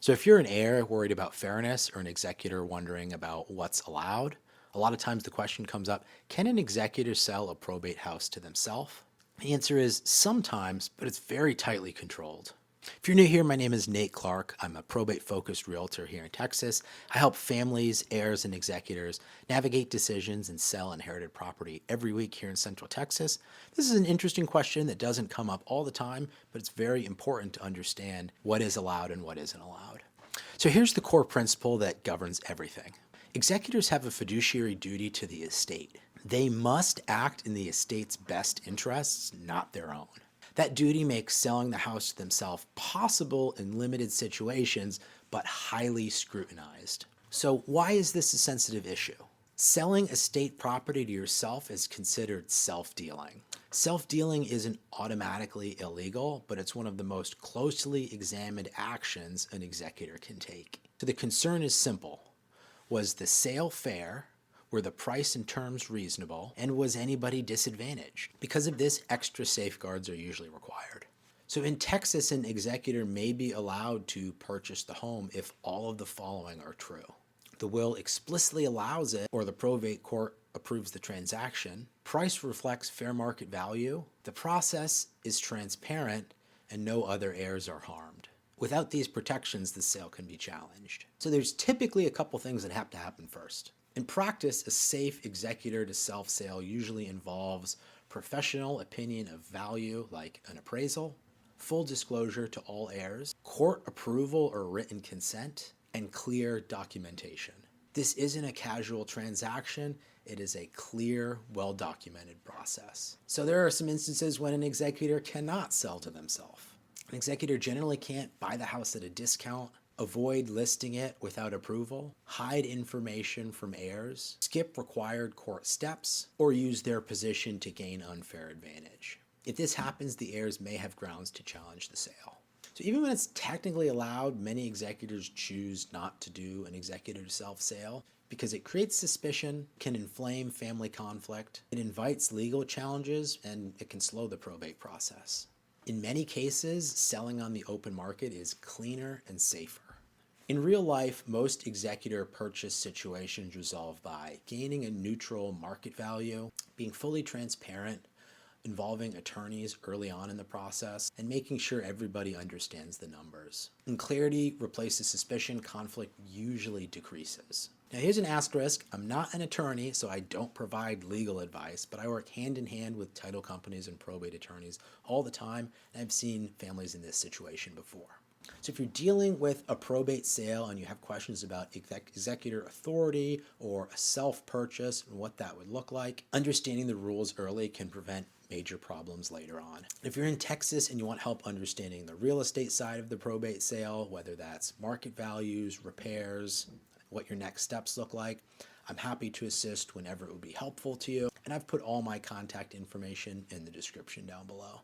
So if you're an heir worried about fairness or an executor wondering about what's allowed, a lot of times the question comes up, can an executor sell a probate house to themselves? The answer is sometimes, but it's very tightly controlled. If you're new here, my name is Nate Clark. I'm a probate-focused realtor here in Texas. I help families, heirs, and executors navigate decisions and sell inherited property every week here in Central Texas. This is an interesting question that doesn't come up all the time, but it's very important to understand what is allowed and what isn't allowed. So here's the core principle that governs everything. Executors have a fiduciary duty to the estate. They must act in the estate's best interests, not their own. That duty makes selling the house to themselves possible in limited situations, but highly scrutinized. So why is this a sensitive issue? Selling estate property to yourself is considered self-dealing. Self-dealing isn't automatically illegal, but it's one of the most closely examined actions an executor can take. So the concern is simple. Was the sale fair? Were the price and terms reasonable? And was anybody disadvantaged? Because of this, extra safeguards are usually required. So in Texas, an executor may be allowed to purchase the home if all of the following are true. The will explicitly allows it, or the probate court approves the transaction. Price reflects fair market value. The process is transparent, and no other heirs are harmed. Without these protections, the sale can be challenged. So there's typically a couple things that have to happen first. In practice, a safe executor to self sale usually involves professional opinion of value, like an appraisal, full disclosure to all heirs, court approval or written consent, and clear documentation. This isn't a casual transaction. It is a clear, well-documented process. So there are some instances when an executor cannot sell to themselves. An executor generally can't buy the house at a discount, avoid listing it without approval, hide information from heirs, skip required court steps, or use their position to gain unfair advantage. If this happens, the heirs may have grounds to challenge the sale. So even when it's technically allowed, many executors choose not to do an executor to self sale because it creates suspicion, can inflame family conflict, it invites legal challenges, and it can slow the probate process. In many cases, selling on the open market is cleaner and safer. In real life, most executor purchase situations resolve by gaining a neutral market value, being fully transparent, involving attorneys early on in the process, and making sure everybody understands the numbers. When clarity replaces suspicion, conflict usually decreases. Now here's an asterisk. I'm not an attorney, so I don't provide legal advice, but I work hand in hand with title companies and probate attorneys all the time, and I've seen families in this situation before. So if you're dealing with a probate sale and you have questions about executor authority or a self-purchase and what that would look like, understanding the rules early can prevent major problems later on. If you're in Texas and you want help understanding the real estate side of the probate sale, whether that's market values, repairs, what your next steps look like, I'm happy to assist whenever it would be helpful to you. And I've put all my contact information in the description down below.